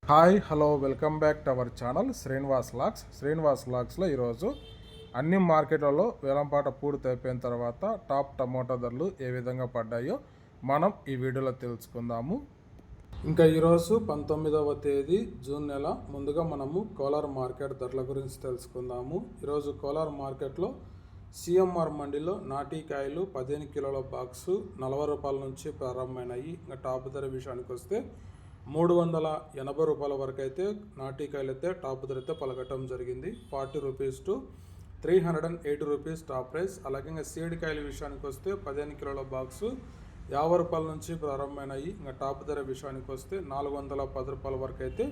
Hi hello welcome back to our channel Srinivas లాక్స్లో ఈరోజు అన్ని మార్కెట్లలో వేలంపాట పూర్తి అయిపోయిన తర్వాత టాప్ టమోటా ధరలు ఏ విధంగా పడ్డాయో మనం ఈ వీడియోలో తెలుసుకుందాము. ఇంకా ఈరోజు 19వ తేదీ జూన్ నెల. ముందుగా మనము కోలార్ మార్కెట్ ధరల గురించి తెలుసుకుందాము. ఈరోజు కోలార్ మార్కెట్లో సిఎంఆర్ మండీలో నాటికాయలు 15 కిలోల బాక్సు 40 రూపాయల నుంచి ప్రారంభమైనాయి. ఇంకా టాప్ ధర విషయానికి వస్తే 380 రూపాయల వరకు అయితే నాటికాయలు అయితే టాప్ ధర అయితే పలకటం జరిగింది. 40 rupees to 380 rupees top price. అలాగే ఇంకా సీడ్ కాయల విషయానికి వస్తే 15 కిలోల బాక్సు 50 రూపాయల నుంచి ప్రారంభమైనాయి. ఇంకా టాప్ ధర విషయానికి వస్తే 410 రూపాయల వరకు అయితే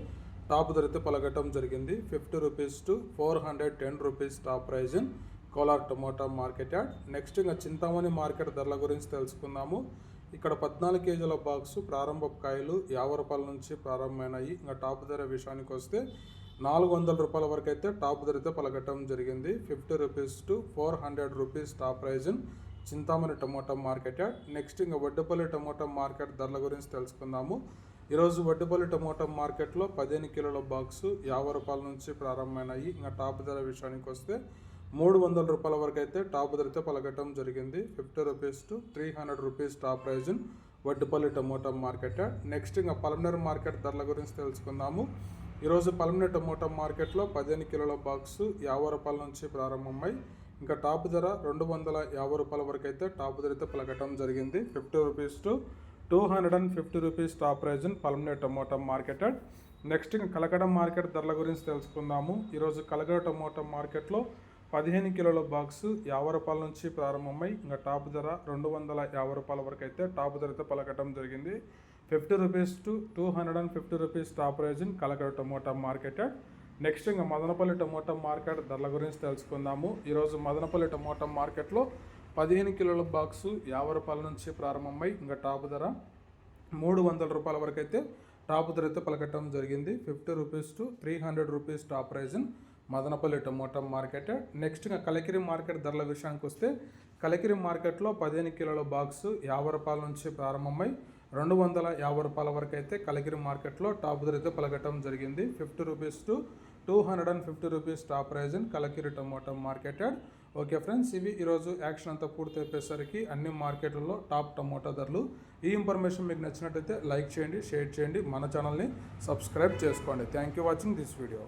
టాప్ ధర అయితే పలకటం జరిగింది. 50 rupees to 410 rupees top price in Kolar tomato market yard. Next ఇంకా చింతామణి మార్కెట్ ధరల గురించి తెలుసుకుందాము. ఇక్కడ 14 కేజీల బాక్సు ప్రారంభ కాయలు 50 రూపాయల నుంచి ప్రారంభమైనాయి. ఇంకా టాప్ ధర విషయానికి వస్తే 400 రూపాయల వరకు అయితే టాప్ ధర అయితే పలకటం జరిగింది. 50 rupees to 400 rupees top price in Chintamani tomato market yard. Next ఇంకా వడ్డేపల్లి టమోటా మార్కెట్ ధరల గురించి తెలుసుకుందాము. ఈరోజు వడ్డేపల్లి టమోటా మార్కెట్లో 15 కిలోల బాక్సు 50 రూపాయల నుంచి ప్రారంభమైనాయి. ఇంకా టాప్ ధర విషయానికి వస్తే 300 రూపాయల వరకు అయితే టాప్ ధరతో పలకటం జరిగింది. 50 rupees to 300 rupees top price in Vaddepalli tomato market. Next ఇంకా పలమనేరు మార్కెట్ ధరల గురించి తెలుసుకుందాము. ఈరోజు పలమనేరు టమోటా మార్కెట్లో 15 కిలోల బాక్సు 50 రూపాయల నుంచి ప్రారంభమై ఇంకా టాప్ ధర 250 రూపాయల వరకు అయితే టాప్ ధరతో పలకటం జరిగింది. 50 rupees to 250 rupees top price in Palamaneru tomato market. Next ఇంకా కలకడ మార్కెట్ ధరల గురించి తెలుసుకుందాము. ఈరోజు కలకడ టమోటా మార్కెట్లో 15 కిలోల బాక్సు 50 రూపాయల నుంచి ప్రారంభమై ఇంకా టాప్ ధర 250 రూపాయల వరకు అయితే టాప్ ధరతో పలకటం జరిగింది. 50 rupees to 250 rupees top price in Kalakada tomato market. Next ఇంకా మదనపల్లి టమోటా మార్కెట్ ధరల గురించి తెలుసుకుందాము. ఈరోజు మదనపల్లి టమోటా మార్కెట్లో 15 కిలోల బాక్సు 50 రూపాయల నుంచి ప్రారంభమై ఇంకా టాప్ ధర 300 రూపాయల వరకు అయితే టాప్ ధర అయితే పలకటం జరిగింది. 50 rupees to 300 rupees top price in Madanapalli tomato market. Next ఇంకా కలికిరి మార్కెట్ ధరల విషయానికి వస్తే కలికిరి మార్కెట్లో 15 కిలోల బాక్సు 50 రూపాయల నుంచి ప్రారంభమై 250 రూపాయల వరకు అయితే కలికిరి మార్కెట్లో టాప్ ధర అయితే పలకటం జరిగింది. 50 rupees to 250 rupees top price in Kalikiri tomato market. Okay friends, ఇవి ఈరోజు యాక్షన్ అంతా పూర్తి అయిపోయేసరికి అన్ని మార్కెట్లలో టాప్ టమోటా ధరలు. ఈ ఇన్ఫర్మేషన్ మీకు నచ్చినట్టయితే లైక్ చేయండి, షేర్ చేయండి, మన ఛానల్ని సబ్స్క్రైబ్ చేసుకోండి. Thank you watching this video.